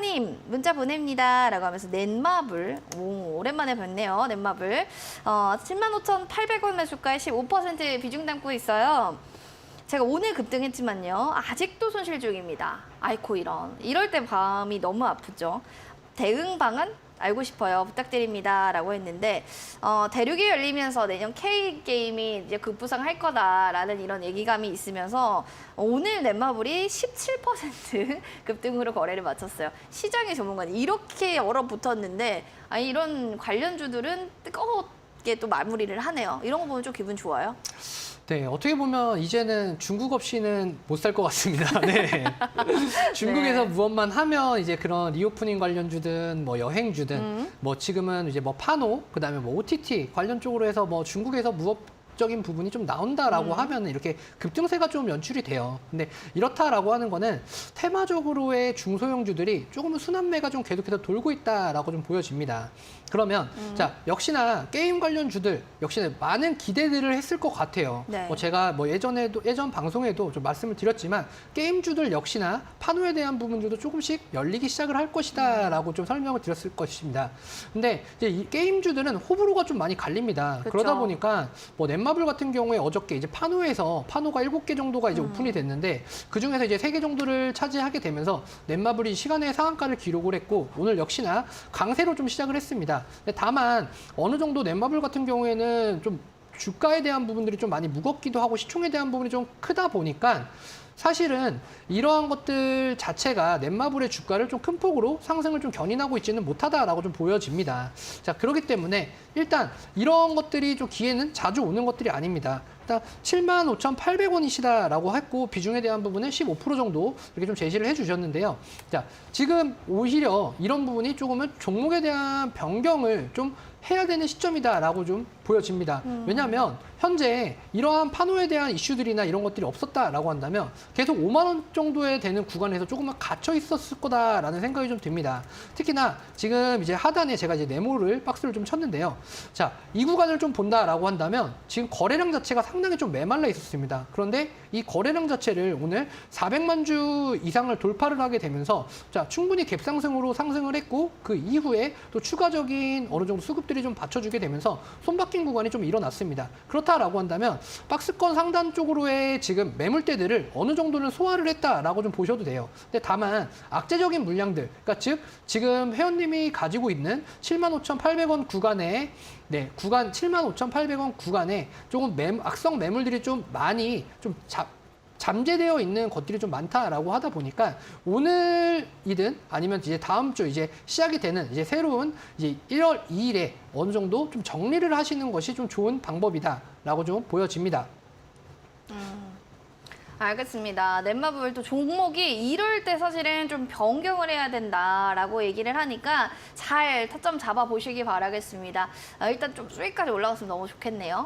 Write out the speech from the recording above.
넷마블님 문자 보냅니다 라고 하면서 넷마블, 오랜만에 뵙네요. 넷마블 75,800원 매수가에 15% 비중 담고 있어요. 제가 오늘 급등했지만요, 아직도 손실 중입니다. 아이코 이럴 때 마음이 너무 아프죠. 대응 방안 알고 싶어요. 부탁드립니다. 라고 했는데, 대륙이 열리면서 내년 K게임이 이제 급부상할 거다라는 이런 얘기감이 있으면서 오늘 넷마블이 17% 급등으로 거래를 마쳤어요. 시장의 전문가는 이렇게 얼어붙었는데, 이런 관련주들은 뜨겁게 또 마무리를 하네요. 이런 거 보면 좀 기분 좋아요. 네, 어떻게 보면 이제는 중국 없이는 못 살 것 같습니다. 네. 중국에서 네. 무엇만 하면 이제 그런 리오프닝 관련주든 뭐 여행주든 뭐 지금은 이제 뭐 파노, 그다음에 뭐 OTT 관련 쪽으로 해서 뭐 중국에서 무업적인 부분이 좀 나온다라고 하면 이렇게 급등세가 좀 연출이 돼요. 근데 이렇다라고 하는 거는 테마적으로의 중소형주들이 조금은 순환매가 좀 계속해서 돌고 있다라고 좀 보여집니다. 그러면 자, 역시나 게임 관련 주들 역시나 많은 기대들을 했을 것 같아요. 네. 제가 뭐 예전 방송에도 좀 말씀을 드렸지만 게임주들 역시나 파노에 대한 부분들도 조금씩 열리기 시작을 할 것이다라고 좀 설명을 드렸을 것입니다. 근데 이제 이 게임주들은 호불호가 좀 많이 갈립니다. 그쵸. 그러다 보니까 뭐 넷마블 같은 경우에 어저께 이제 파노에서 파노가 7개 정도가 이제 오픈이 됐는데 그 중에서 이제 3개 정도를 차지하게 되면서 넷마블이 시간의 상한가를 기록을 했고 오늘 역시나 강세로 좀 시작을 했습니다. 근데 다만 어느 정도 넷마블 같은 경우에는 좀 주가에 대한 부분들이 좀 많이 무겁기도 하고 시총에 대한 부분이 좀 크다 보니까 사실은 이러한 것들 자체가 넷마블의 주가를 좀 큰 폭으로 상승을 좀 견인하고 있지는 못하다라고 좀 보여집니다. 자, 그렇기 때문에 일단 이런 것들이 좀 기회는 자주 오는 것들이 아닙니다. 일단 75,800원이시다라고 했고 비중에 대한 부분은 15% 정도 이렇게 좀 제시를 해주셨는데요. 자, 지금 오히려 이런 부분이 조금은 종목에 대한 변경을 좀 해야 되는 시점이다라고 좀 보여집니다. 왜냐하면 현재 이러한 파노에 대한 이슈들이나 이런 것들이 없었다라고 한다면 계속 5만 원 정도에 되는 구간에서 조금만 갇혀 있었을 거다라는 생각이 좀 듭니다. 특히나 지금 이제 하단에 제가 이제 네모를 박스를 좀 쳤는데요. 자, 이 구간을 좀 본다라고 한다면 지금 거래량 자체가 상당히 좀 메말라 있었습니다. 그런데 이 거래량 자체를 오늘 400만 주 이상을 돌파를 하게 되면서 자, 충분히 갭상승으로 상승을 했고 그 이후에 또 추가적인 어느 정도 수급들이 좀 받쳐주게 되면서 손바뀐 구간이 좀 일어났습니다. 그렇다라고 한다면 박스권 상단 쪽으로의 지금 매물대들을 어느 정도는 소화를 했다라고 좀 보셔도 돼요. 근데 다만 악재적인 물량들, 그러니까 즉 지금 회원님이 가지고 있는 75,800원 구간에 구간 75,800원 구간에 조금 악성 매물들이 좀 많이 좀 잠재되어 있는 것들이 좀 많다라고 하다 보니까 오늘이든 아니면 이제 다음 주 이제 시작이 되는 이제 새로운 이제 1월 2일에 어느 정도 좀 정리를 하시는 것이 좀 좋은 방법이다라고 좀 보여집니다. 알겠습니다. 넷마블 또 종목이 이럴 때 사실은 좀 변경을 해야 된다라고 얘기를 하니까 잘 타점 잡아보시기 바라겠습니다. 일단 좀 수익까지 올라갔으면 너무 좋겠네요.